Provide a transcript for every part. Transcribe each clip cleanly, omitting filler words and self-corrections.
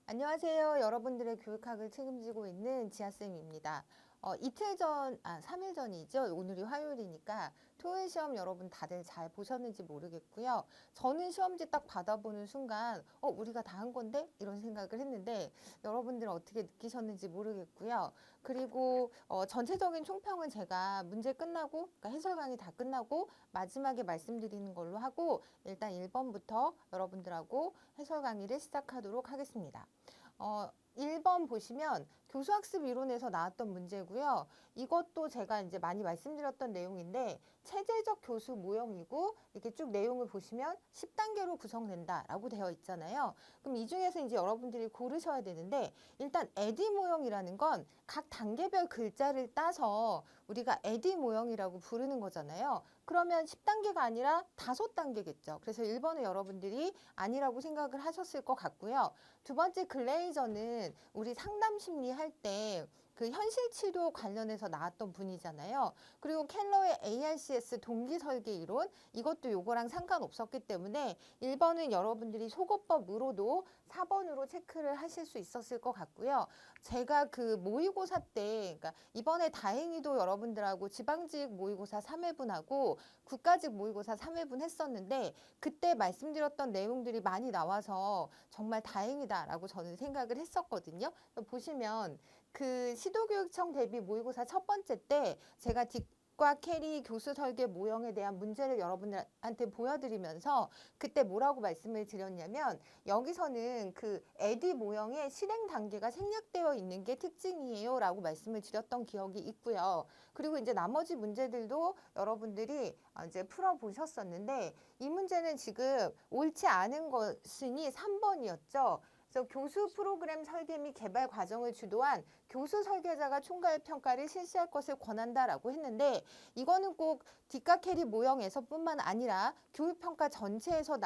안녕하세요. 여러분들의 교육학을 책임지고 있는 지아쌤입니다. 이틀 전, 3일 전이죠. 오늘이 화요일이니까 토요일 시험 여러분 다들 잘 보셨는지 모르겠고요. 저는 시험지 딱 받아보는 순간, 우리가 다 한 건데? 이런 생각을 했는데, 여러분들은 어떻게 느끼셨는지 모르겠고요. 그리고, 전체적인 총평은 제가 문제 끝나고, 그러니까 해설 강의 다 끝나고, 마지막에 말씀드리는 걸로 하고, 일단 1번부터 여러분들하고 해설 강의를 시작하도록 하겠습니다. 1번 보시면 교수학습 이론에서 나왔던 문제고요. 이것도 제가 이제 많이 말씀드렸던 내용인데 체제적 교수 모형이고 이렇게 쭉 내용을 보시면 10단계로 구성된다라고 되어 있잖아요. 그럼 이 중에서 이제 여러분들이 고르셔야 되는데 일단 에디 모형이라는 건 각 단계별 글자를 따서 우리가 에디 모형이라고 부르는 거잖아요. 그러면 10단계가 아니라 5단계겠죠. 그래서 1번은 여러분들이 아니라고 생각을 하셨을 것 같고요. 두 번째 글레이저는 우리 상담 심리 할 때 그 현실 치료 관련해서 나왔던 분이잖아요. 그리고 켈러의 ARCS 동기 설계 이론 이것도 요거랑 상관없었기 때문에 1번은 여러분들이 속어법으로도 4번으로 체크를 하실 수 있었을 것 같고요. 제가 그 모의고사 때 그러니까 이번에 다행히도 여러분들하고 지방직 모의고사 3회분하고 국가직 모의고사 3회분 했었는데 그때 말씀드렸던 내용들이 많이 나와서 정말 다행이다라고 저는 생각을 했었거든요. 보시면 그 시도교육청 대비 모의고사 첫 번째 때 제가 과 캐리 교수 설계 모형에 대한 문제를 여러분들한테 보여드리면서 그때 뭐라고 말씀을 드렸냐면 여기서는 그 에디 모형의 실행 단계가 생략되어 있는 게 특징이에요 라고 말씀을 드렸던 기억이 있고요. 그리고 이제 나머지 문제들도 여러분들이 이제 풀어보셨었는데 이 문제는 지금 옳지 않은 것이니 3번이었죠. 그래서 교수 프로그램 설계 및 개발 과정을 주도한 교수 설계자가 총괄 평가를 실시할 것을 권한다라고 했는데 이거는 꼭 뒷과 캐리 모형에서 뿐만 아니라 교육평가 전체에서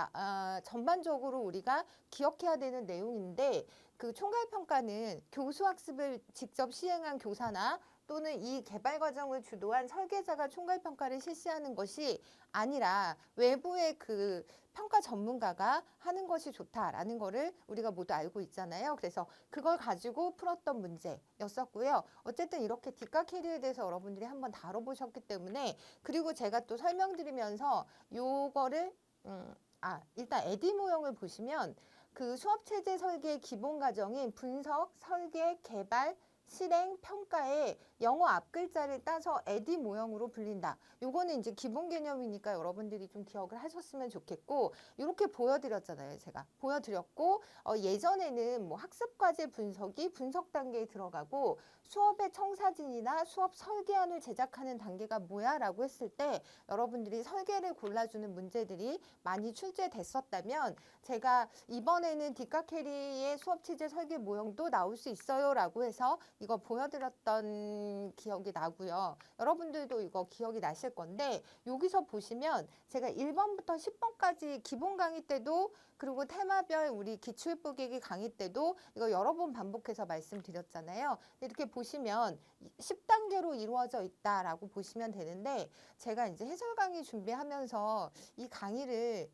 전반적으로 우리가 기억해야 되는 내용인데 그 총괄 평가는 교수 학습을 직접 시행한 교사나 또는 이 개발 과정을 주도한 설계자가 총괄 평가를 실시하는 것이 아니라 외부의 그 평가 전문가가 하는 것이 좋다라는 거를 우리가 모두 알고 있잖아요. 그래서 그걸 가지고 풀었던 문제였었고요. 어쨌든 이렇게 뒷과 캐리에 대해서 여러분들이 한번 다뤄보셨기 때문에 그리고 제가 또 설명드리면서 요거를 일단 에디 모형을 보시면 그 수업체제 설계의 기본 과정인 분석, 설계, 개발, 실행, 평가에 영어 앞글자를 따서 에디 모형으로 불린다. 요거는 이제 기본 개념이니까 여러분들이 좀 기억을 하셨으면 좋겠고 이렇게 보여드렸잖아요. 제가 보여드렸고 예전에는 뭐 학습과제 분석이 분석 단계에 들어가고 수업의 청사진이나 수업 설계안을 제작하는 단계가 뭐야? 라고 했을 때 여러분들이 설계를 골라주는 문제들이 많이 출제됐었다면 제가 이번에는 뒷과 캐리의 수업체제 설계 모형도 나올 수 있어요 라고 해서 이거 보여드렸던 기억이 나고요. 여러분들도 이거 기억이 나실 건데 여기서 보시면 제가 1번부터 10번까지 기본 강의 때도 그리고 테마별 우리 기출부기기 강의 때도 이거 여러 번 반복해서 말씀드렸잖아요. 이렇게 보시면 10단계로 이루어져 있다라고 보시면 되는데 제가 이제 해설 강의 준비하면서 이 강의를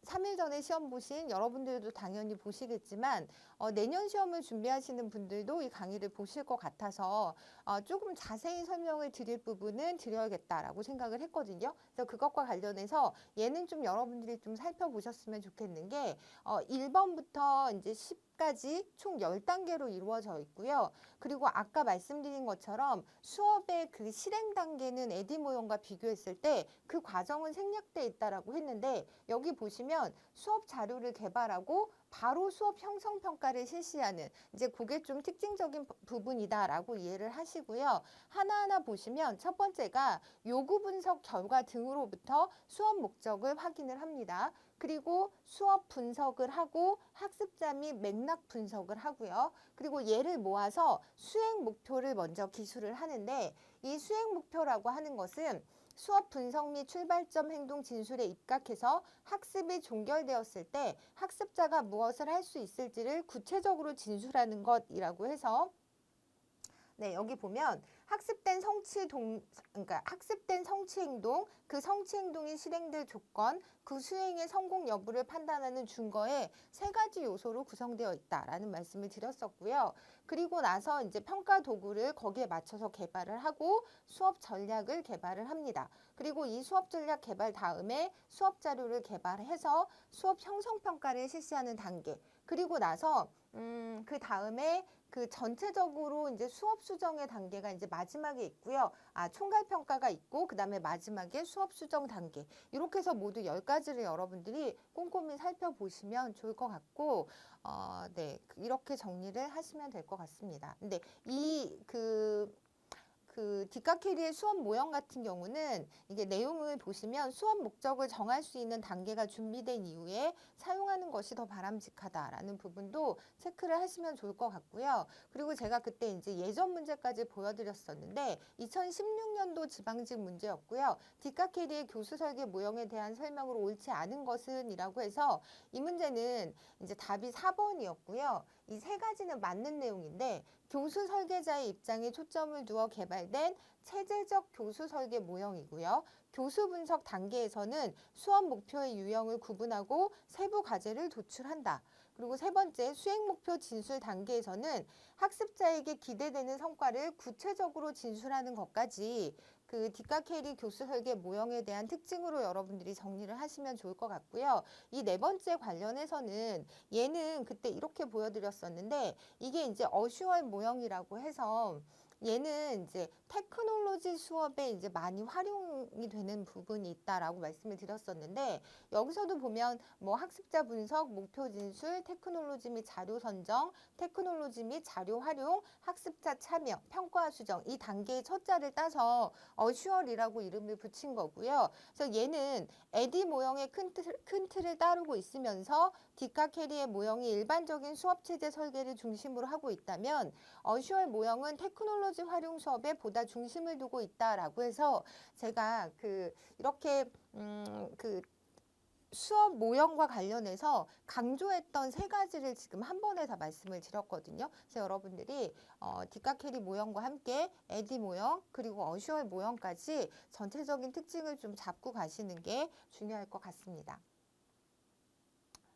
3일 전에 시험 보신 여러분들도 당연히 보시겠지만 내년 시험을 준비하시는 분들도 이 강의를 보실 것 같아서 조금 자세히 설명을 드릴 부분은 드려야겠다라고 생각을 했거든요. 그래서 그것과 관련해서 얘는 좀 여러분들이 좀 살펴보셨으면 좋겠는 게 1번부터 이제 10까지 총 10단계로 이루어져 있고요. 그리고 아까 말씀드린 것처럼 수업의 그 실행 단계는 에디 모형과 비교했을 때 그 과정은 생략돼 있다라고 했는데 여기 보시면 수업 자료를 개발하고 바로 수업 형성 평가를 실시하는 이제 그게 좀 특징적인 부분이다라고 이해를 하시고요. 하나하나 보시면 첫 번째가 요구 분석 결과 등으로부터 수업 목적을 확인을 합니다. 그리고 수업 분석을 하고 학습자 및 맥락 분석을 하고요. 그리고 얘를 모아서 수행 목표를 먼저 기술을 하는데 이 수행 목표라고 하는 것은 수업 분석 및 출발점 행동 진술에 입각해서 학습이 종결되었을 때 학습자가 무엇을 할 수 있을지를 구체적으로 진술하는 것이라고 해서 네, 여기 보면 그러니까 학습된 성취 행동, 그 성취 행동이 실행될 조건, 그 수행의 성공 여부를 판단하는 준거에 세 가지 요소로 구성되어 있다라는 말씀을 드렸었고요. 그리고 나서 이제 평가 도구를 거기에 맞춰서 개발을 하고 수업 전략을 개발을 합니다. 그리고 이 수업 전략 개발 다음에 수업 자료를 개발해서 수업 형성 평가를 실시하는 단계. 그리고 나서 그 다음에 그 전체적으로 이제 수업 수정의 단계가 이제 마지막에 있고요. 총괄 평가가 있고 그다음에 마지막에 수업 수정 단계. 이렇게 해서 모두 10가지를 여러분들이 꼼꼼히 살펴보시면 좋을 것 같고 네. 이렇게 정리를 하시면 될 것 같습니다. 근데 뒷깎이의 수업 모형 같은 경우는 이게 내용을 보시면 수업 목적을 정할 수 있는 단계가 준비된 이후에 사용하는 것이 더 바람직하다라는 부분도 체크를 하시면 좋을 것 같고요. 그리고 제가 그때 이제 예전 문제까지 보여드렸었는데 2016년도 지방직 문제였고요. 뒷깎이의 교수 설계 모형에 대한 설명으로 옳지 않은 것은 이라고 해서 이 문제는 이제 답이 4번이었고요. 이 세 가지는 맞는 내용인데 교수 설계자의 입장에 초점을 두어 개발된 체제적 교수 설계 모형이고요. 교수 분석 단계에서는 수업 목표의 유형을 구분하고 세부 과제를 도출한다. 그리고 세 번째, 수행 목표 진술 단계에서는 학습자에게 기대되는 성과를 구체적으로 진술하는 것까지 그 뒷깎이 교수 설계 모형에 대한 특징으로 여러분들이 정리를 하시면 좋을 것 같고요. 이 네 번째 관련해서는 얘는 그때 이렇게 보여드렸었는데 이게 이제 어슈얼 모형이라고 해서 얘는 이제 테크놀로지 수업에 이제 많이 활용이 되는 부분이 있다라고 말씀을 드렸었는데 여기서도 보면 뭐 학습자 분석, 목표 진술, 테크놀로지 및 자료 선정, 테크놀로지 및 자료 활용, 학습자 참여, 평가 수정 이 단계의 첫자를 따서 어슈얼이라고 이름을 붙인 거고요. 그래서 얘는 에디 모형의 큰 틀을 따르고 있으면서 뒷깎이의 모형이 일반적인 수업체제 설계를 중심으로 하고 있다면 어슈얼 모형은 테크놀로지 활용 수업에 보다 중심을 두고 있다라고 해서 제가 이렇게 수업 모형과 관련해서 강조했던 세 가지를 지금 한 번에 다 말씀을 드렸거든요. 그래서 여러분들이 뒷깎이 모형과 함께 에디 모형 그리고 어슈얼 모형까지 전체적인 특징을 좀 잡고 가시는 게 중요할 것 같습니다.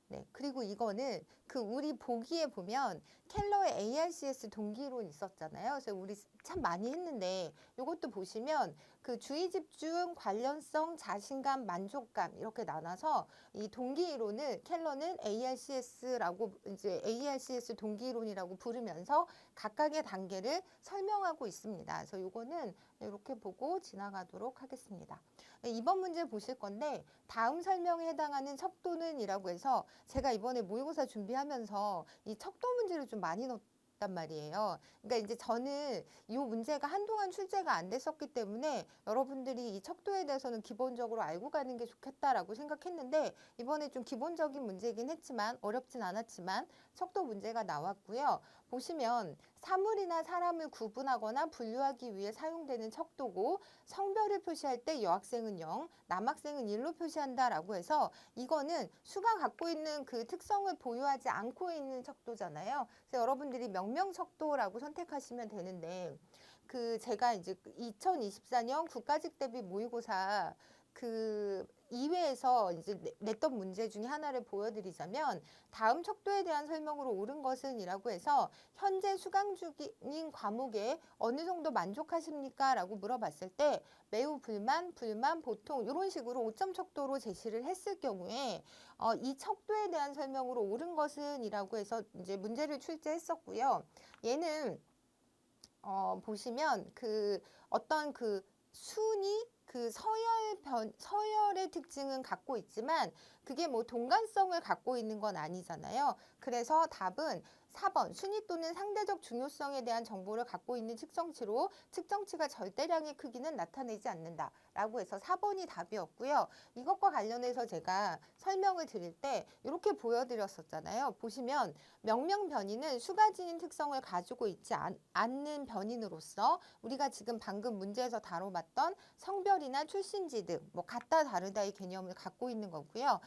네, 그리고 이거는 우리 보기에 보면 켈러의 ARCS 동기론 있었잖아요. 그래서 우리 참 많이 했는데 이것도 보시면 주의 집중, 관련성, 자신감, 만족감 이렇게 나눠서 이 동기이론을 켈러는 ARCS라고 이제 ARCS 동기이론이라고 부르면서 각각의 단계를 설명하고 있습니다. 그래서 이거는 이렇게 보고 지나가도록 하겠습니다. 이번 문제 보실 건데 다음 설명에 해당하는 척도는 이라고 해서 제가 이번에 모의고사 준비하면서 이 척도 문제를 좀 많이 넣었단 말이에요. 그러니까 이제 저는 이 문제가 한동안 출제가 안 됐었기 때문에 여러분들이 이 척도에 대해서는 기본적으로 알고 가는 게 좋겠다라고 생각했는데 이번에 좀 기본적인 문제이긴 했지만 어렵진 않았지만 척도 문제가 나왔고요. 보시면 사물이나 사람을 구분하거나 분류하기 위해 사용되는 척도고 성별을 표시할 때 여학생은 0, 남학생은 1로 표시한다라고 해서 이거는 수가 갖고 있는 그 특성을 보유하지 않고 있는 척도잖아요. 그래서 여러분들이 명명척도라고 선택하시면 되는데 제가 이제 2024년 국가직 대비 모의고사 2회에서 이제 냈던 문제 중에 하나를 보여드리자면 다음 척도에 대한 설명으로 옳은 것은 이라고 해서 현재 수강 중인 과목에 어느 정도 만족하십니까? 라고 물어봤을 때 매우 불만, 보통 이런 식으로 5점 척도로 제시를 했을 경우에 이 척도에 대한 설명으로 옳은 것은 이라고 해서 이제 문제를 출제했었고요. 얘는 보시면 어떤 순위 서열의 특징은 갖고 있지만 그게 뭐 동관성을 갖고 있는 건 아니잖아요. 그래서 답은 4번 순위 또는 상대적 중요성에 대한 정보를 갖고 있는 측정치로 측정치가 절대량의 크기는 나타내지 않는다 라고 해서 4번이 답이었고요. 이것과 관련해서 제가 설명을 드릴 때 이렇게 보여드렸었잖아요. 보시면 명명 변이는 수가 지닌 특성을 가지고 있지 않는 변인으로서 우리가 지금 방금 문제에서 다뤄봤던 성별이나 출신지 등 뭐 같다 다르다의 개념을 갖고 있는 거고요.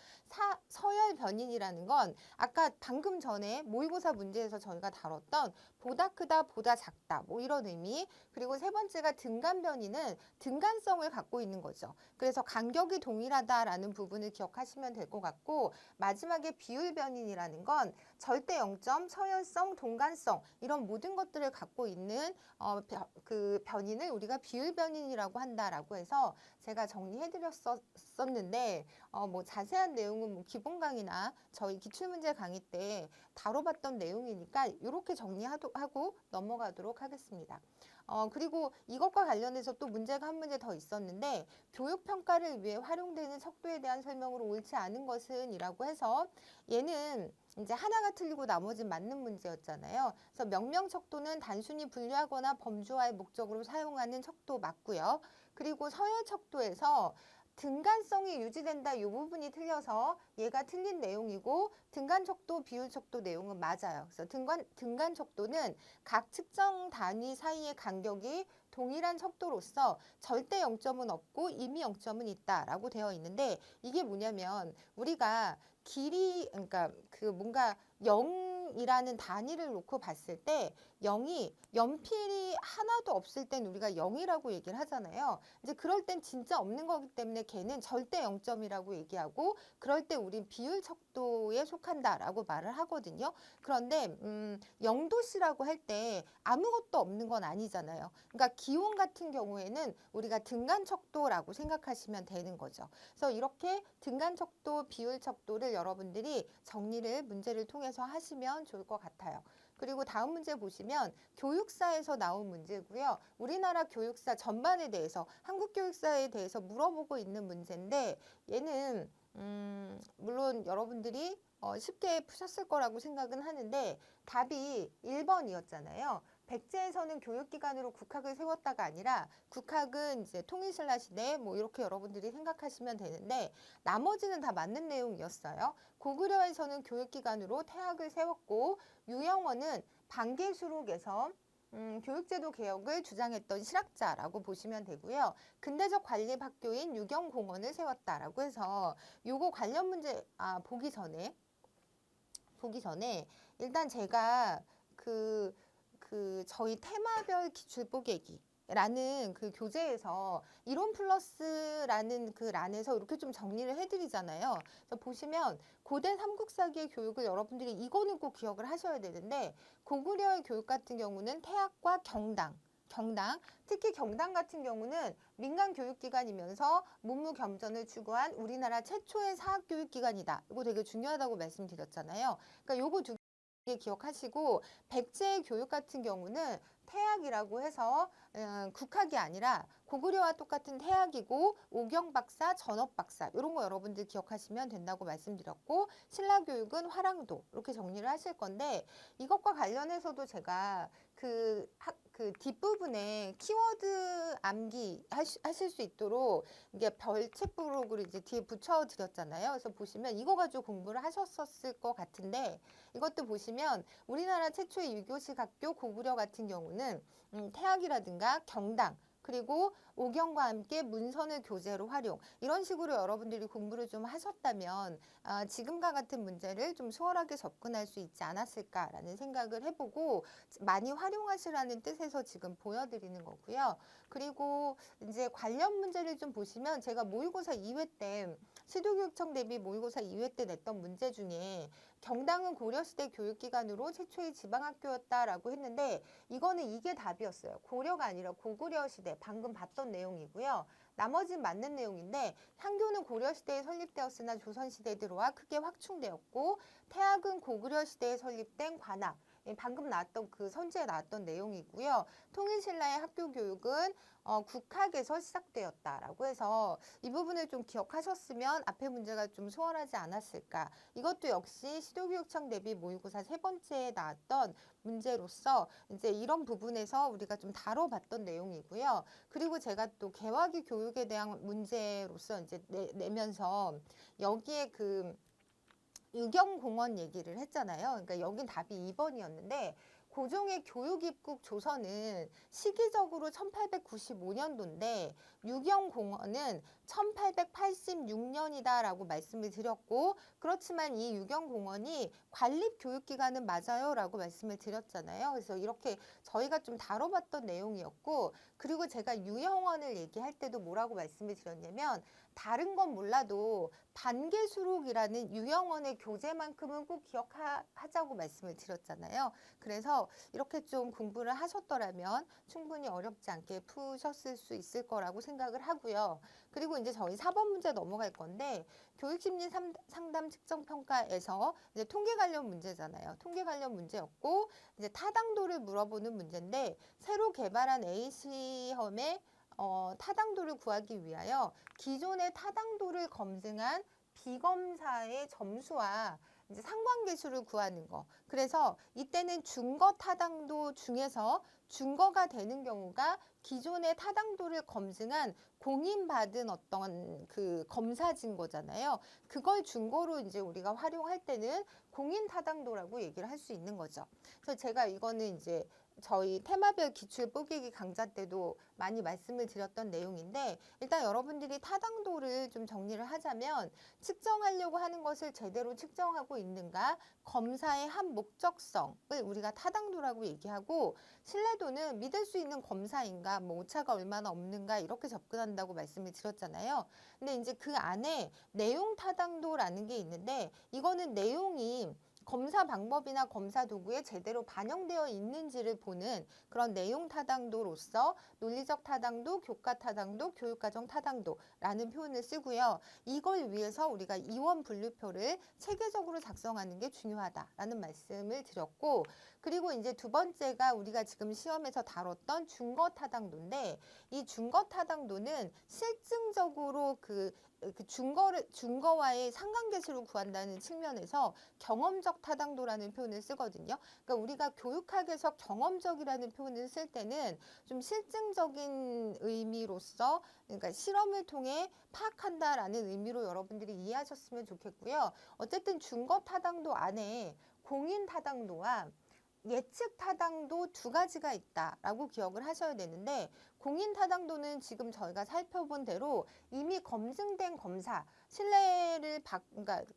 서열 변인이라는 건 아까 방금 전에 모의고사 문제에서 저희가 다뤘던 보다 크다, 보다 작다, 뭐 이런 의미. 그리고 세 번째가 등간 변이는 등간성을 갖고 있는 거죠. 그래서 간격이 동일하다라는 부분을 기억하시면 될 것 같고, 마지막에 비율 변인이라는 건 절대 0점, 서열성, 동간성 이런 모든 것들을 갖고 있는 그 변인을 우리가 비율 변인이라고 한다라고 해서 제가 정리해드렸었는데 뭐 자세한 내용은 뭐 기본 강의나 저희 기출문제 강의 때 다뤄봤던 내용이니까 이렇게 정리하고 넘어가도록 하겠습니다. 그리고 이것과 관련해서 또 문제가 한 문제 더 있었는데 교육평가를 위해 활용되는 척도에 대한 설명으로 옳지 않은 것은 이라고 해서 얘는 이제 하나가 틀리고 나머지 맞는 문제였잖아요. 그래서 명명척도는 단순히 분류하거나 범주화의 목적으로 사용하는 척도 맞고요. 그리고 서열척도에서 등간성이 유지된다 이 부분이 틀려서 얘가 틀린 내용이고 등간척도, 비율척도 내용은 맞아요. 그래서 등간척도는 각 측정 단위 사이의 간격이 동일한 척도로서 절대 0점은 없고 임의 0점은 있다라고 되어 있는데 이게 뭐냐면 우리가 길이 그러니까 그 뭔가 0이라는 단위를 놓고 봤을 때 0이 연필이 하나도 없을 땐 우리가 0이라고 얘기를 하잖아요. 이제 그럴 땐 진짜 없는 거기 때문에 걔는 절대 0점이라고 얘기하고 그럴 때 우린 비율 척도에 속한다라고 말을 하거든요. 그런데 0도씨라고 할 때 아무것도 없는 건 아니잖아요. 그러니까 기온 같은 경우에는 우리가 등간 척도라고 생각하시면 되는 거죠. 그래서 이렇게 등간 척도, 비율 척도를 여러분들이 정리를 문제를 통해서 하시면 좋을 것 같아요. 그리고 다음 문제 보시면 교육사에서 나온 문제고요. 우리나라 교육사 전반에 대해서 한국 교육사에 대해서 물어보고 있는 문제인데 얘는 물론 여러분들이 쉽게 푸셨을 거라고 생각은 하는데 답이 1번이었잖아요. 백제에서는 교육기관으로 국학을 세웠다가 아니라 국학은 이제 통일신라 시대 뭐 이렇게 여러분들이 생각하시면 되는데 나머지는 다 맞는 내용이었어요. 고구려에서는 교육기관으로 태학을 세웠고 유영원은 반개수록에서 교육제도 개혁을 주장했던 실학자라고 보시면 되고요. 근대적 관립학교인 유경공원을 세웠다라고 해서 요거 관련 문제 보기 전에 일단 제가 저희 테마별 기출뽀개기 라는 그 교재에서 이론 플러스라는 그 란에서 이렇게 좀 정리를 해드리잖아요. 그래서 보시면 고대 삼국사기의 교육을 여러분들이 이거는 꼭 기억을 하셔야 되는데 고구려의 교육 같은 경우는 태학과 경당, 특히 경당 같은 경우는 민간 교육기관이면서 문무겸전을 추구한 우리나라 최초의 사학교육기관이다. 이거 되게 중요하다고 말씀드렸잖아요. 그러니까 요거 두 개 기억하시고 백제의 교육 같은 경우는 태학이라고 해서 국학이 아니라 고구려와 똑같은 태학이고 오경박사, 전업박사 이런 거 여러분들 기억하시면 된다고 말씀드렸고 신라교육은 화랑도 이렇게 정리를 하실 건데 이것과 관련해서도 제가 그 뒷부분에 키워드 암기 하실 수 있도록 이게 별책부록으로 이제 뒤에 붙여드렸잖아요. 그래서 보시면 이거 가지고 공부를 하셨었을 것 같은데 이것도 보시면 우리나라 최초의 유교식 학교 고구려 같은 경우는 태학이라든가 경당 그리고 오경과 함께 문선을 교재로 활용 이런 식으로 여러분들이 공부를 좀 하셨다면 지금과 같은 문제를 좀 수월하게 접근할 수 있지 않았을까라는 생각을 해보고 많이 활용하시라는 뜻에서 지금 보여드리는 거고요. 그리고 이제 관련 문제를 좀 보시면 제가 모의고사 2회 때 시도교육청 대비 모의고사 2회 때 냈던 문제 중에 경당은 고려시대 교육기관으로 최초의 지방학교였다라고 했는데 이거는 이게 답이었어요. 고려가 아니라 고구려 시대 방금 봤던 내용이고요. 나머지는 맞는 내용인데 향교는 고려시대에 설립되었으나 조선시대에 들어와 크게 확충되었고 태학은 고구려 시대에 설립된 관악 방금 나왔던 그 선지에 나왔던 내용이고요. 통일신라의 학교 교육은 국학에서 시작되었다라고 해서 이 부분을 좀 기억하셨으면 앞에 문제가 좀 수월하지 않았을까. 이것도 역시 시도교육청 대비 모의고사 세 번째에 나왔던 문제로서 이제 이런 부분에서 우리가 좀 다뤄봤던 내용이고요. 그리고 제가 또 개화기 교육에 대한 문제로서 이제 내면서 여기에 유경공원 얘기를 했잖아요. 그러니까 여긴 답이 2번이었는데 고종의 교육 입국 조서는 시기적으로 1895년도인데 유경공원은 1886년이다라고 말씀을 드렸고, 그렇지만 이 유경공원이 관립교육기관은 맞아요라고 말씀을 드렸잖아요. 그래서 이렇게 저희가 좀 다뤄봤던 내용이었고, 그리고 제가 유형원을 얘기할 때도 뭐라고 말씀을 드렸냐면, 다른 건 몰라도 반계수록이라는 유형원의 교재만큼은 꼭 기억하자고 말씀을 드렸잖아요. 그래서 이렇게 좀 공부를 하셨더라면 충분히 어렵지 않게 푸셨을 수 있을 거라고 생각을 하고요. 그리고 이제 저희 4번 문제 넘어갈 건데, 교육심리 상담 측정평가에서 이제 통계 관련 문제잖아요. 통계 관련 문제였고, 이제 타당도를 물어보는 문제인데, 새로 개발한 A시험의 타당도를 구하기 위하여 기존의 타당도를 검증한 비검사의 점수와 이제 상관계수를 구하는 거. 그래서 이때는 준거 타당도 중에서 준거가 되는 경우가 기존의 타당도를 검증한 공인받은 어떤 그 검사 증거잖아요. 그걸 준거로 이제 우리가 활용할 때는 공인 타당도라고 얘기를 할 수 있는 거죠. 그래서 제가 이거는 이제 저희 테마별 기출 뽀개기 강좌 때도 많이 말씀을 드렸던 내용인데, 일단 여러분들이 타당도를 좀 정리를 하자면, 측정하려고 하는 것을 제대로 측정하고 있는가, 검사의 한 목적성을 우리가 타당도라고 얘기하고, 신뢰도는 믿을 수 있는 검사인가, 뭐 오차가 얼마나 없는가 이렇게 접근한다고 말씀을 드렸잖아요. 근데 이제 그 안에 내용 타당도라는 게 있는데, 이거는 내용이 검사 방법이나 검사 도구에 제대로 반영되어 있는지를 보는 그런 내용 타당도로서 논리적 타당도, 교과 타당도, 교육과정 타당도라는 표현을 쓰고요. 이걸 위해서 우리가 이원 분류표를 체계적으로 작성하는 게 중요하다라는 말씀을 드렸고, 그리고 이제 두 번째가 우리가 지금 시험에서 다뤘던 준거 타당도인데, 이 준거 타당도는 실증적으로 그 준거와의 상관계수를 구한다는 측면에서 경험적 타당도라는 표현을 쓰거든요. 그러니까 우리가 교육학에서 경험적이라는 표현을 쓸 때는 좀 실증적인 의미로서, 그러니까 실험을 통해 파악한다라는 의미로 여러분들이 이해하셨으면 좋겠고요. 어쨌든 준거 타당도 안에 공인 타당도와 예측 타당도 두 가지가 있다라고 기억을 하셔야 되는데, 공인 타당도는 지금 저희가 살펴본 대로 이미 검증된 검사, 그러니까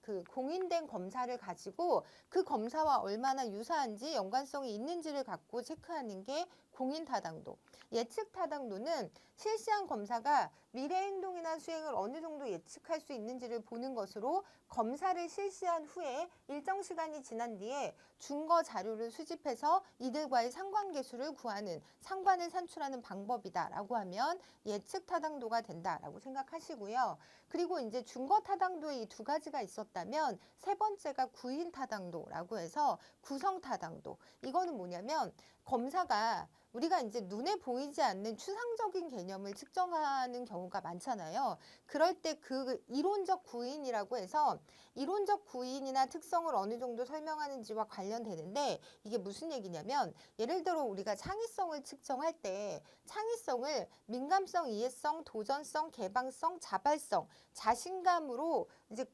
그 공인된 검사를 가지고 그 검사와 얼마나 유사한지 연관성이 있는지를 갖고 체크하는 게 공인 타당도. 예측 타당도는 실시한 검사가 미래 행동이나 수행을 어느 정도 예측할 수 있는지를 보는 것으로, 검사를 실시한 후에 일정 시간이 지난 뒤에 준거 자료를 수집해서 이들과의 상관계수를 구하는, 상관을 산출하는 방법이다라고 하면 예측 타당도가 된다라고 생각하시고요. 그리고 이제 준거 타당도에 이 두 가지가 있었다면, 세 번째가 구인 타당도라고 해서 구성 타당도. 이거는 뭐냐면, 검사가 우리가 이제 눈에 보이지 않는 추상적인 개념을 측정하는 경우가 많잖아요. 그럴 때 그 이론적 구인이라고 해서 이론적 구인이나 특성을 어느 정도 설명하는지와 관련되는데, 이게 무슨 얘기냐면, 예를 들어 우리가 창의성을 측정할 때 창의성을 민감성, 이해성, 도전성, 개방성, 자발성, 자신감으로 이제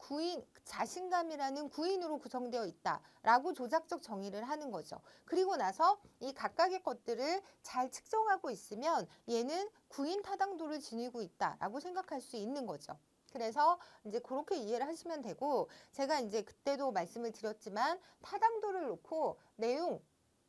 자신감이라는 구인으로 구성되어 있다라고 조작적 정의를 하는 거죠. 그리고 나서 이 각각의 것들을 잘 측정하고 있으면 얘는 구인 타당도를 지니고 있다라고 생각할 수 있는 거죠. 그래서 이제 그렇게 이해를 하시면 되고, 제가 이제 그때도 말씀을 드렸지만 타당도를 놓고 내용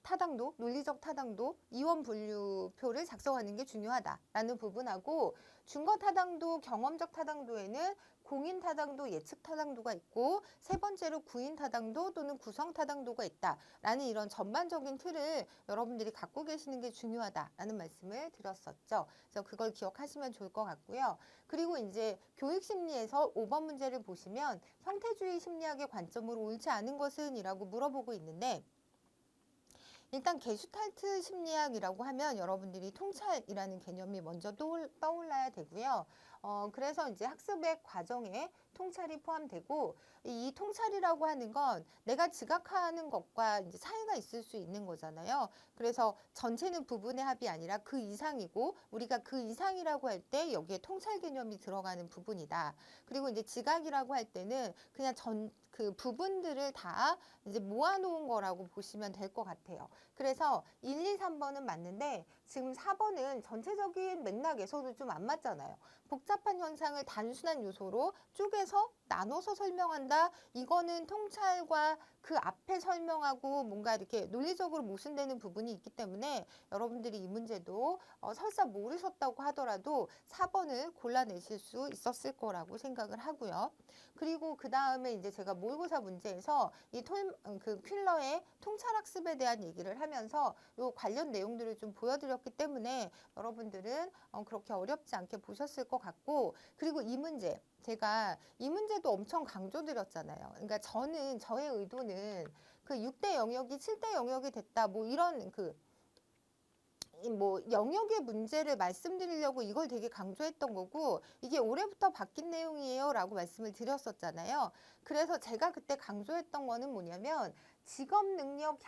타당도, 논리적 타당도, 이원 분류표를 작성하는 게 중요하다라는 부분하고, 준거 타당도, 경험적 타당도에는 공인 타당도, 예측 타당도가 있고, 세 번째로 구인 타당도 또는 구성 타당도가 있다라는 이런 전반적인 틀을 여러분들이 갖고 계시는 게 중요하다라는 말씀을 드렸었죠. 그래서 그걸 기억하시면 좋을 것 같고요. 그리고 이제 교육심리에서 5번 문제를 보시면, 형태주의 심리학의 관점으로 옳지 않은 것은 이라고 물어보고 있는데, 일단 게슈탈트 심리학이라고 하면 여러분들이 통찰이라는 개념이 먼저 떠올라야 되고요. 그래서 이제 학습의 과정에 통찰이 포함되고 이 통찰이라고 하는 건 내가 지각하는 것과 이제 차이가 있을 수 있는 거잖아요. 그래서 전체는 부분의 합이 아니라 그 이상이고 우리가 그 이상이라고 할 때 여기에 통찰 개념이 들어가는 부분이다. 그리고 이제 지각이라고 할 때는 그냥 그 부분들을 다 이제 모아놓은 거라고 보시면 될 것 같아요. 그래서 1, 2, 3번은 맞는데 지금 4번은 전체적인 맥락에서도 좀 안 맞잖아요. 복잡한 현상을 단순한 요소로 쪼개서 나눠서 설명한다. 이거는 통찰과 그 앞에 설명하고 뭔가 이렇게 논리적으로 모순되는 부분이 있기 때문에 여러분들이 이 문제도 설사 모르셨다고 하더라도 4번을 골라내실 수 있었을 거라고 생각을 하고요. 그리고 그 다음에 이제 제가 모의고사 문제에서 그 퀼러의 통찰학습에 대한 얘기를 하면서 요 관련 내용들을 좀 보여드렸기 때문에 여러분들은 그렇게 어렵지 않게 보셨을 것 같고, 그리고 이 문제 제가 이 문제도 엄청 강조드렸잖아요. 그러니까 저의 의도는 그 6대 영역이 7대 영역이 됐다 뭐 이런 뭐 영역의 문제를 말씀드리려고 이걸 되게 강조했던 거고, 이게 올해부터 바뀐 내용이에요 라고 말씀을 드렸었잖아요. 그래서 제가 그때 강조했던 거는 뭐냐면 직업 능력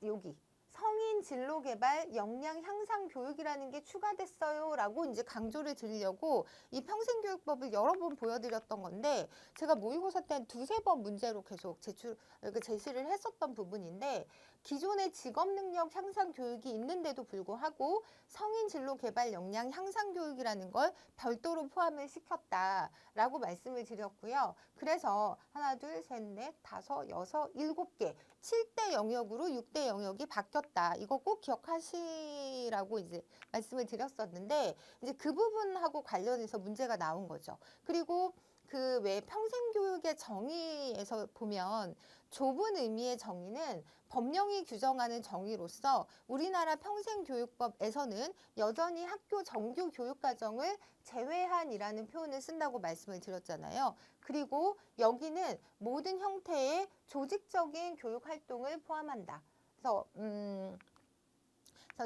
여기 성인 진로 개발 역량 향상 교육이라는 게 추가됐어요 라고 이제 강조를 드리려고 이 평생교육법을 여러 번 보여드렸던 건데, 제가 모의고사 때 한 두세 번 문제로 계속 제시를 했었던 부분인데, 기존의 직업 능력 향상 교육이 있는데도 불구하고 성인 진로 개발 역량 향상 교육이라는 걸 별도로 포함을 시켰다라고 말씀을 드렸고요. 그래서 하나, 둘, 셋, 넷, 다섯, 여섯, 7개 7대 영역으로 6대 영역이 바뀌었다. 이거 꼭 기억하시라고 이제 말씀을 드렸었는데, 이제 그 부분하고 관련해서 문제가 나온 거죠. 그리고 그 왜 평생교육의 정의에서 보면 좁은 의미의 정의는 법령이 규정하는 정의로서 우리나라 평생교육법에서는 여전히 학교 정규 교육과정을 제외한이라는 표현을 쓴다고 말씀을 드렸잖아요. 그리고 여기는 모든 형태의 조직적인 교육 활동을 포함한다. 그래서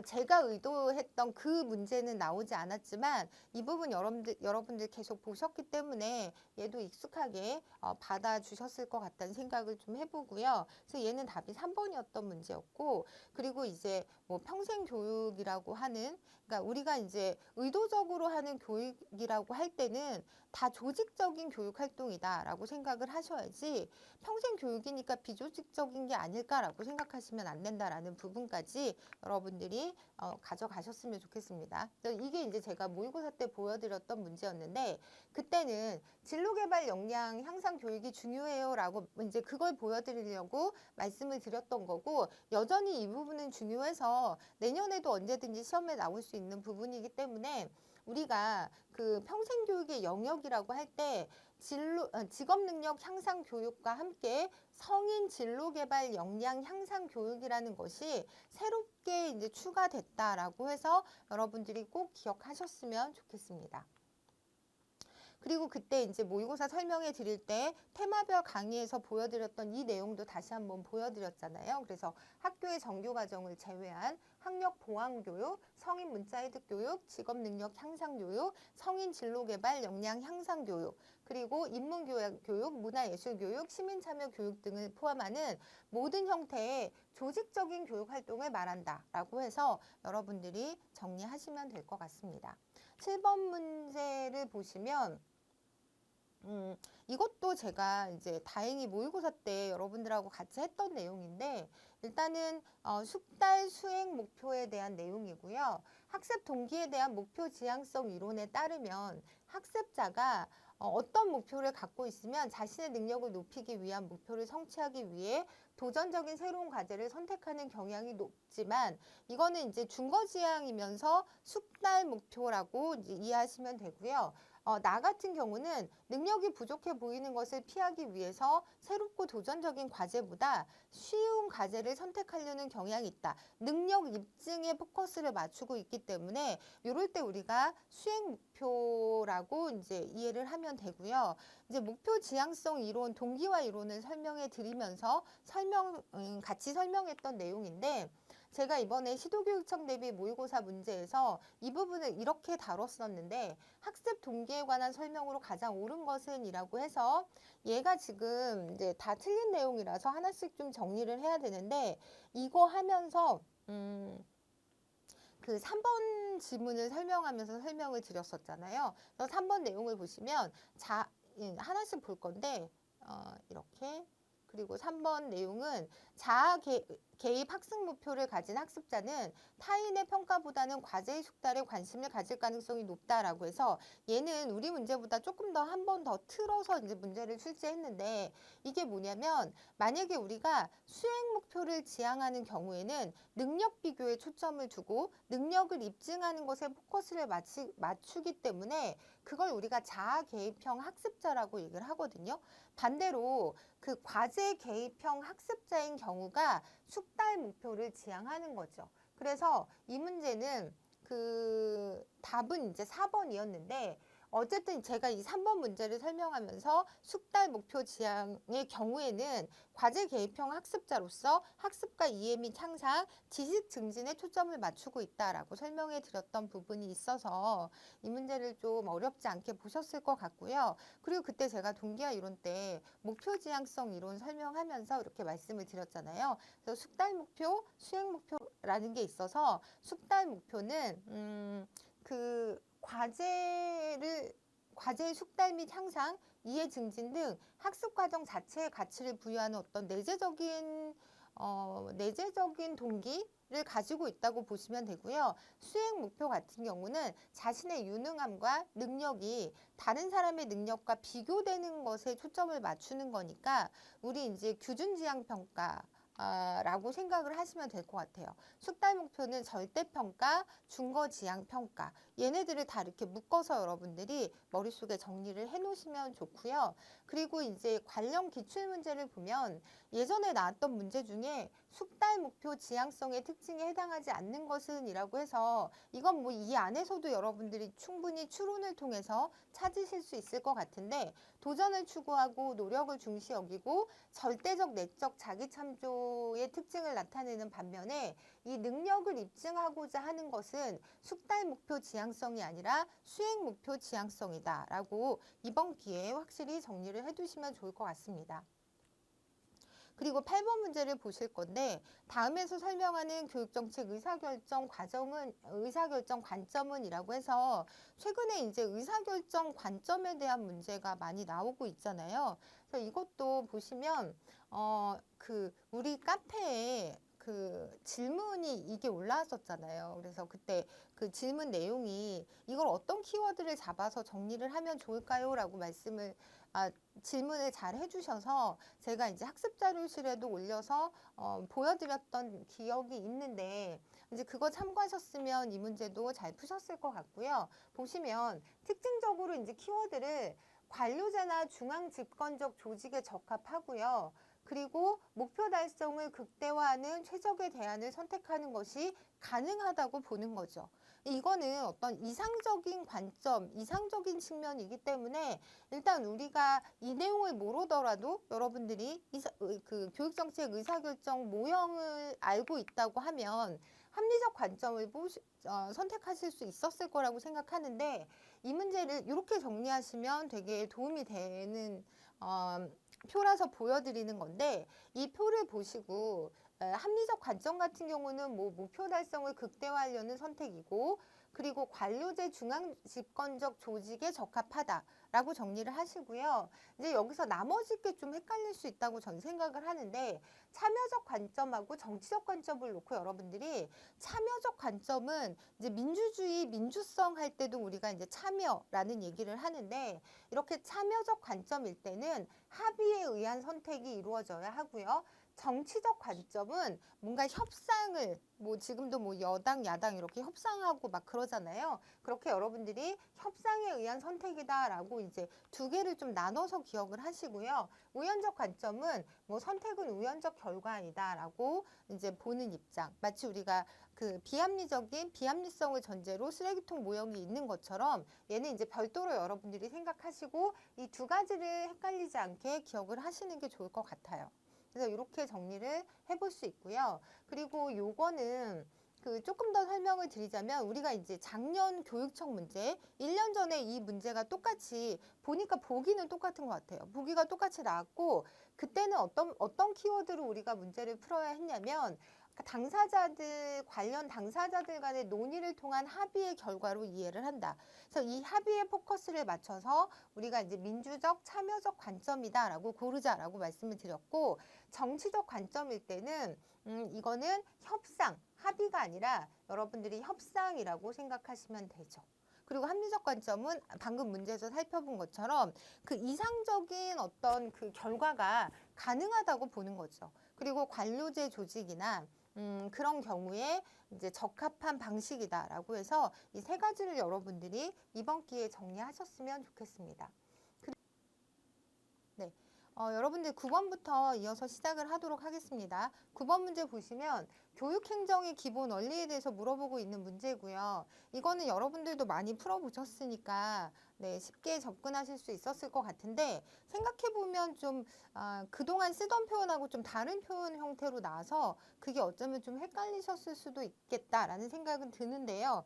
제가 의도했던 그 문제는 나오지 않았지만 이 부분 여러분들 계속 보셨기 때문에 얘도 익숙하게 받아주셨을 것 같다는 생각을 좀 해보고요. 그래서 얘는 답이 3번이었던 문제였고, 그리고 이제 뭐 평생교육이라고 하는, 그러니까 우리가 이제 의도적으로 하는 교육이라고 할 때는 다 조직적인 교육 활동이다라고 생각을 하셔야지, 평생교육이니까 비조직적인 게 아닐까라고 생각하시면 안 된다라는 부분까지 여러분들이 가져가셨으면 좋겠습니다. 이게 이제 제가 모의고사 때 보여드렸던 문제였는데, 그때는 진로개발 역량 향상 교육이 중요해요라고 이제 그걸 보여드리려고 말씀을 드렸던 거고, 여전히 이 부분은 중요해서 내년에도 언제든지 시험에 나올 수 있는 부분이기 때문에 우리가 그 평생교육의 영역이라고 할 때 직업능력 향상 교육과 함께 성인 진로개발 역량 향상 교육이라는 것이 새롭게 이제 추가됐다라고 해서 여러분들이 꼭 기억하셨으면 좋겠습니다. 그리고 그때 이제 모의고사 설명해 드릴 때 테마별 강의에서 보여드렸던 이 내용도 다시 한번 보여드렸잖아요. 그래서 학교의 정규 과정을 제외한 학력 보완 교육, 성인 문자 획득 교육, 직업 능력 향상 교육, 성인 진로 개발 역량 향상 교육, 그리고 인문 교육, 문화 예술 교육, 시민 참여 교육 등을 포함하는 모든 형태의 조직적인 교육 활동을 말한다라고 해서 여러분들이 정리하시면 될 것 같습니다. 7번 문제를 보시면 이것도 제가 이제 다행히 모의고사 때 여러분들하고 같이 했던 내용인데, 일단은 숙달 수행 목표에 대한 내용이고요. 학습 동기에 대한 목표 지향성 이론에 따르면 학습자가 어떤 목표를 갖고 있으면 자신의 능력을 높이기 위한 목표를 성취하기 위해 도전적인 새로운 과제를 선택하는 경향이 높지만, 이거는 이제 준거지향이면서 숙달 목표라고 이제 이해하시면 되고요. 나 같은 경우는 능력이 부족해 보이는 것을 피하기 위해서 새롭고 도전적인 과제보다 쉬운 과제를 선택하려는 경향이 있다. 능력 입증에 포커스를 맞추고 있기 때문에 이럴 때 우리가 수행 목표라고 이제 이해를 하면 되고요. 이제 목표 지향성 이론, 동기화 이론을 설명해 드리면서 같이 설명했던 내용인데, 제가 이번에 시도교육청 대비 모의고사 문제에서 이 부분을 이렇게 다뤘었는데 학습 동기에 관한 설명으로 가장 옳은 것은 이라고 해서 얘가 지금 이제 다 틀린 내용이라서 하나씩 좀 정리를 해야 되는데 이거 하면서 그 3번 지문을 설명하면서 설명을 드렸었잖아요. 그래서 3번 내용을 보시면 하나씩 볼 건데 이렇게 그리고 3번 내용은 자아 개입 학습 목표를 가진 학습자는 타인의 평가보다는 과제의 숙달에 관심을 가질 가능성이 높다라고 해서 얘는 우리 문제보다 조금 더 한 번 더 틀어서 이제 문제를 출제했는데 이게 뭐냐면 만약에 우리가 수행 목표를 지향하는 경우에는 능력 비교에 초점을 두고 능력을 입증하는 것에 포커스를 맞추기 때문에 그걸 우리가 자아 개입형 학습자라고 얘기를 하거든요. 반대로 그 과제 개입형 학습자인 경우가 숙달 목표를 지향하는 거죠. 그래서 이 문제는 그 답은 이제 4번이었는데 어쨌든 제가 이 3번 문제를 설명하면서 숙달 목표 지향의 경우에는 과제 개입형 학습자로서 학습과 이해 및 향상, 지식 증진에 초점을 맞추고 있다라고 설명해 드렸던 부분이 있어서 이 문제를 좀 어렵지 않게 보셨을 것 같고요. 그리고 그때 제가 동기화 이론 때 목표 지향성 이론 설명하면서 이렇게 말씀을 드렸잖아요. 그래서 숙달 목표, 수행 목표라는 게 있어서 숙달 목표는 그 과제의 숙달 및 향상, 이해 증진 등 학습 과정 자체의 가치를 부여하는 어떤 내재적인 동기를 가지고 있다고 보시면 되고요. 수행 목표 같은 경우는 자신의 유능함과 능력이 다른 사람의 능력과 비교되는 것에 초점을 맞추는 거니까 우리 이제 규준지향 평가 라고 생각을 하시면 될 것 같아요. 숙달 목표는 절대평가, 중거지향평가 얘네들을 다 이렇게 묶어서 여러분들이 머릿속에 정리를 해 놓으시면 좋고요. 그리고 이제 관련 기출문제를 보면 예전에 나왔던 문제 중에 숙달 목표 지향성의 특징에 해당하지 않는 것은 이라고 해서 이건 뭐 이 안에서도 여러분들이 충분히 추론을 통해서 찾으실 수 있을 것 같은데 도전을 추구하고 노력을 중시 여기고 절대적 내적 자기 참조의 특징을 나타내는 반면에 이 능력을 입증하고자 하는 것은 숙달 목표 지향성이 아니라 수행 목표 지향성이다라고 이번 기회에 확실히 정리를 해두시면 좋을 것 같습니다. 그리고 8번 문제를 보실 건데 다음에서 설명하는 교육정책 의사결정 관점은 이라고 해서 최근에 이제 의사결정 관점에 대한 문제가 많이 나오고 있잖아요. 그래서 이것도 보시면 우리 카페에 그 질문이 이게 올라왔었잖아요. 그래서 그때 그 질문 내용이 이걸 어떤 키워드를 잡아서 정리를 하면 좋을까요? 라고 질문을 잘 해주셔서 제가 이제 학습자료실에도 올려서 보여드렸던 기억이 있는데 이제 그거 참고하셨으면 이 문제도 잘 푸셨을 것 같고요. 보시면 특징적으로 이제 키워드를 관료제나 중앙집권적 조직에 적합하고요. 그리고 목표 달성을 극대화하는 최적의 대안을 선택하는 것이 가능하다고 보는 거죠. 이거는 어떤 이상적인 관점, 이상적인 측면이기 때문에 일단 우리가 이 내용을 모르더라도 여러분들이 그 교육정책 의사결정 모형을 알고 있다고 하면 합리적 관점을 선택하실 수 있었을 거라고 생각하는데 이 문제를 이렇게 정리하시면 되게 도움이 되는 표라서 보여드리는 건데 이 표를 보시고 합리적 관점 같은 경우는 뭐 목표 달성을 극대화하려는 선택이고 그리고 관료제 중앙 집권적 조직에 적합하다라고 정리를 하시고요. 이제 여기서 나머지 게 좀 헷갈릴 수 있다고 전 생각을 하는데 참여적 관점하고 정치적 관점을 놓고 여러분들이 참여적 관점은 이제 민주주의, 민주성 할 때도 우리가 이제 참여라는 얘기를 하는데 이렇게 참여적 관점일 때는 합의에 의한 선택이 이루어져야 하고요. 정치적 관점은 뭔가 협상을 지금도 여당 야당 이렇게 협상하고 막 그러잖아요. 그렇게 여러분들이 협상에 의한 선택이다라고 이제 두 개를 좀 나눠서 기억을 하시고요. 우연적 관점은 선택은 우연적 결과이다라고 이제 보는 입장. 마치 우리가 그 비합리성을 전제로 쓰레기통 모형이 있는 것처럼 얘는 이제 별도로 여러분들이 생각하시고 이 두 가지를 헷갈리지 않게 기억을 하시는 게 좋을 것 같아요. 그래서 이렇게 정리를 해볼 수 있고요. 그리고 요거는 조금 더 설명을 드리자면 우리가 이제 작년 교육청 문제, 1년 전에 이 문제가 똑같이 보니까 보기는 똑같은 것 같아요. 보기가 똑같이 나왔고 그때는 어떤 키워드로 우리가 문제를 풀어야 했냐면 관련 당사자들 간의 논의를 통한 합의의 결과로 이해를 한다. 그래서 이 합의의 포커스를 맞춰서 우리가 이제 민주적, 참여적 관점이다라고 고르자라고 말씀을 드렸고, 정치적 관점일 때는 이거는 합의가 아니라 여러분들이 협상이라고 생각하시면 되죠. 그리고 합리적 관점은 방금 문제에서 살펴본 것처럼 그 이상적인 어떤 그 결과가 가능하다고 보는 거죠. 그리고 관료제 조직이나 그런 경우에 이제 적합한 방식이다라고 해서 이 세 가지를 여러분들이 이번 기회에 정리하셨으면 좋겠습니다. 네. 여러분들 9번부터 이어서 시작을 하도록 하겠습니다. 9번 문제 보시면 교육행정의 기본 원리에 대해서 물어보고 있는 문제고요. 이거는 여러분들도 많이 풀어보셨으니까 네, 쉽게 접근하실 수 있었을 것 같은데 생각해보면 좀 그동안 쓰던 표현하고 좀 다른 표현 형태로 나와서 그게 어쩌면 좀 헷갈리셨을 수도 있겠다라는 생각은 드는데요.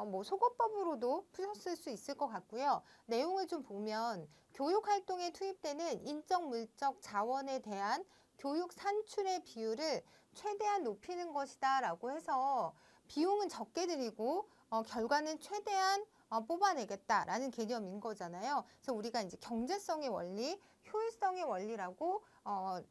뭐 속어법으로도 푸셨을 수 있을 것 같고요. 내용을 좀 보면 교육 활동에 투입되는 인적 물적 자원에 대한 교육 산출의 비율을 최대한 높이는 것이다 라고 해서 비용은 적게 들이고 결과는 최대한 뽑아내겠다라는 개념인 거잖아요. 그래서 우리가 이제 경제성의 원리, 효율성의 원리라고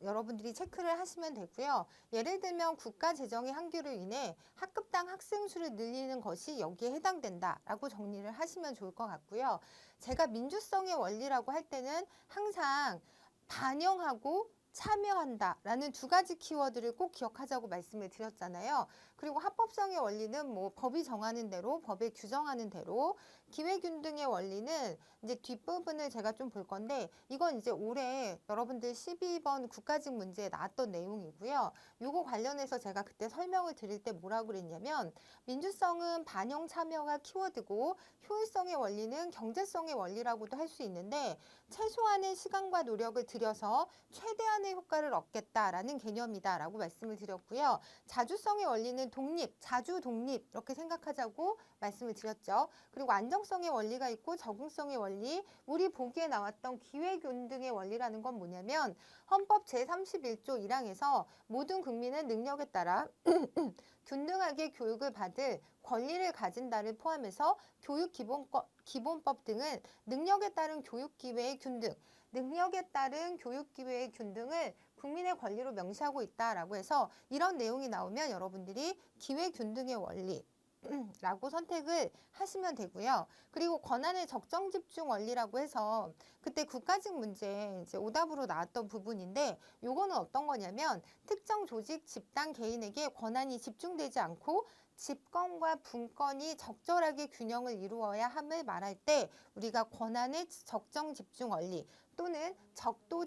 여러분들이 체크를 하시면 되고요. 예를 들면 국가 재정의 한계로 인해 학급당 학생 수를 늘리는 것이 여기에 해당된다라고 정리를 하시면 좋을 것 같고요. 제가 민주성의 원리라고 할 때는 항상 반영하고 참여한다라는 두 가지 키워드를 꼭 기억하자고 말씀을 드렸잖아요. 그리고 합법성의 원리는 뭐 법이 정하는 대로, 법에 규정하는 대로, 기회균등의 원리는 이제 뒷부분을 제가 좀 볼 건데 이건 이제 올해 여러분들 12번 국가직 문제에 나왔던 내용이고요. 요거 관련해서 제가 그때 설명을 드릴 때 뭐라고 그랬냐면 민주성은 반영 참여가 키워드고 효율성의 원리는 경제성의 원리라고도 할 수 있는데 최소한의 시간과 노력을 들여서 최대한의 효과를 얻겠다라는 개념이다라고 말씀을 드렸고요. 자주성의 원리는 자주 독립 이렇게 생각하자고 말씀을 드렸죠. 그리고 안정성의 원리가 있고 적응성의 원리, 우리 보기에 나왔던 기회균등의 원리라는 건 뭐냐면 헌법 제31조 1항에서 모든 국민은 능력에 따라 균등하게 교육을 받을 권리를 가진다를 포함해서 교육기본법 등은 능력에 따른 교육기회의 균등을 국민의 권리로 명시하고 있다라고 해서 이런 내용이 나오면 여러분들이 기회균등의 원리 라고 선택을 하시면 되고요. 그리고 권한의 적정 집중 원리라고 해서 그때 국가직 문제 이제 오답으로 나왔던 부분인데 요거는 어떤 거냐면 특정 조직, 집단, 개인에게 권한이 집중되지 않고 집권과 분권이 적절하게 균형을 이루어야 함을 말할 때 우리가 권한의 적정 집중 원리 또는 적도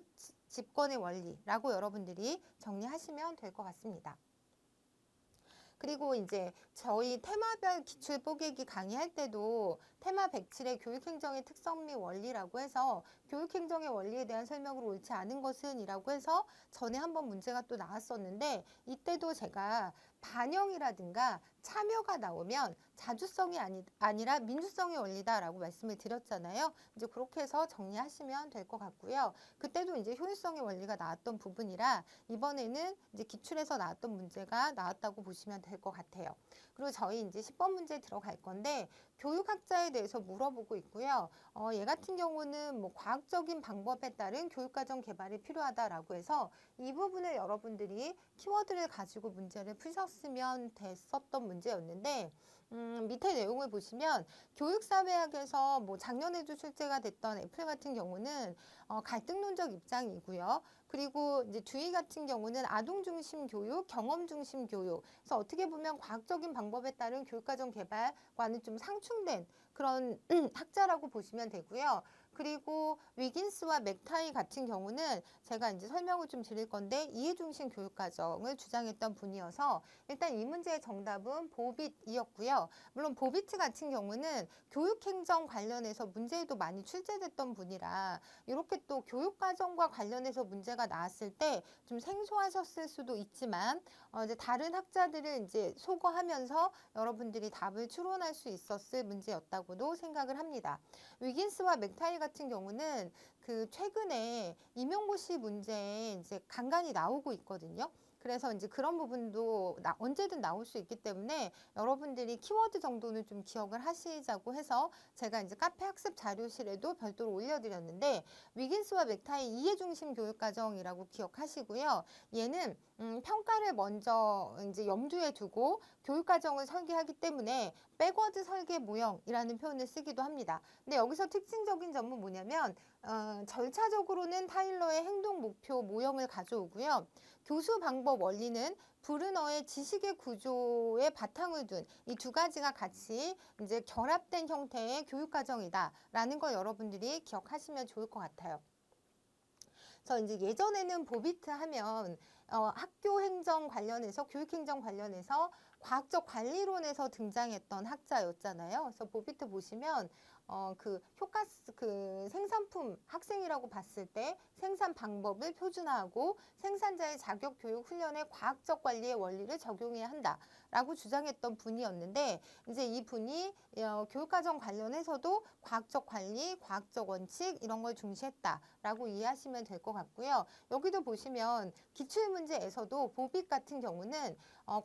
집권의 원리라고 여러분들이 정리하시면 될 것 같습니다. 그리고 이제 저희 테마별 기출 뽀개기 강의할 때도 테마 107의 교육행정의 특성 및 원리라고 해서 교육행정의 원리에 대한 설명으로 옳지 않은 것은 이라고 해서 전에 한번 문제가 또 나왔었는데 이때도 제가 반영이라든가 참여가 나오면 자주성이 아니라 민주성의 원리다라고 말씀을 드렸잖아요. 이제 그렇게 해서 정리하시면 될 것 같고요. 그때도 이제 효율성의 원리가 나왔던 부분이라 이번에는 이제 기출에서 나왔던 문제가 나왔다고 보시면 될 것 같아요. 그리고 저희 이제 10번 문제 들어갈 건데 교육학자에 대해서 물어보고 있고요. 얘 같은 경우는 뭐 과학적인 방법에 따른 교육과정 개발이 필요하다라고 해서 이 부분을 여러분들이 키워드를 가지고 문제를 푸셨으면 됐었던 문제였는데 밑에 내용을 보시면 교육사회학에서 뭐 작년에도 출제가 됐던 애플 같은 경우는 갈등론적 입장이고요. 그리고 이제 듀이 같은 경우는 아동 중심 교육, 경험 중심 교육. 그래서 어떻게 보면 과학적인 방법에 따른 교육과정 개발과는 좀 상충된 그런 학자라고 보시면 되고요. 그리고 위긴스와 맥타이 같은 경우는 제가 이제 설명을 좀 드릴 건데 이해중심 교육과정을 주장했던 분이어서 일단 이 문제의 정답은 보빗이었고요. 물론 보비트 같은 경우는 교육행정 관련해서 문제에도 많이 출제됐던 분이라 이렇게 또 교육과정과 관련해서 문제가 나왔을 때 좀 생소하셨을 수도 있지만 이제 다른 학자들을 이제 소거하면서 여러분들이 답을 추론할 수 있었을 문제였다고도 생각을 합니다. 위긴스와 맥타이 같은 경우는 그 최근에 임용고시 문제에 이제 간간히 나오고 있거든요. 그래서 이제 그런 부분도 언제든 나올 수 있기 때문에 여러분들이 키워드 정도는 좀 기억을 하시자고 해서 제가 이제 카페 학습 자료실에도 별도로 올려드렸는데 위긴스와 맥타이 이해중심 교육과정이라고 기억하시고요. 얘는 평가를 먼저 이제 염두에 두고 교육과정을 설계하기 때문에 백워드 설계 모형이라는 표현을 쓰기도 합니다. 근데 여기서 특징적인 점은 뭐냐면 절차적으로는 타일러의 행동 목표 모형을 가져오고요. 교수 방법 원리는 브루너의 지식의 구조에 바탕을 둔 이 두 가지가 같이 이제 결합된 형태의 교육 과정이다라는 걸 여러분들이 기억하시면 좋을 것 같아요. 그래서 이제 예전에는 보비트 하면 학교 행정 관련해서 교육 행정 관련해서 과학적 관리론에서 등장했던 학자였잖아요. 그래서 보비트 보시면 그 효과스 그 생산품 학생이라고 봤을 때 생산 방법을 표준화하고 생산자의 자격 교육 훈련에 과학적 관리의 원리를 적용해야 한다라고 주장했던 분이었는데 이제 이 분이 교육과정 관련해서도 과학적 관리, 과학적 원칙 이런 걸 중시했다라고 이해하시면 될 것 같고요. 여기도 보시면 기출문제에서도 보빗 같은 경우는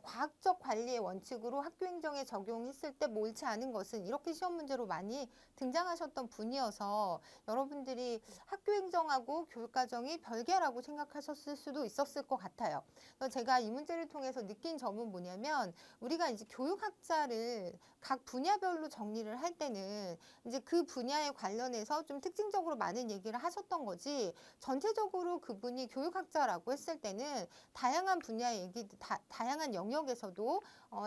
과학적 관리의 원칙으로 학교 행정에 적용했을 때 옳지 않은 것은 이렇게 시험 문제로 많이 등장하셨던 분이어서 여러분들이 학교 행정하고 교육과정이 별개라고 생각하셨을 수도 있었을 것 같아요. 그래서 제가 이 문제를 통해서 느낀 점은 뭐냐면 우리가 이제 교육학자를 각 분야별로 정리를 할 때는 이제 그 분야에 관련해서 좀 특징적으로 많은 얘기를 하셨던 거지 전체적으로 그분이 교육학자라고 했을 때는 다양한 분야의 얘기, 다양한 영역에서도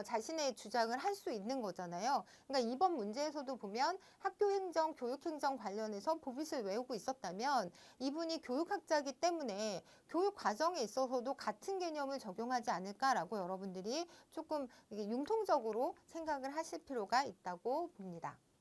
자신의 주장을 할 수 있는 거잖아요. 그러니까 이번 문제에서도 보면 학교 행정, 교육 행정 관련해서 보빗을 외우고 있었다면 이분이 교육학자이기 때문에 교육 과정에 있어서도 같은 개념을 적용하지 않을까라고 여러분들이 조금 이게 융통적으로 생각을 하실 필요가 있다고 봅니다.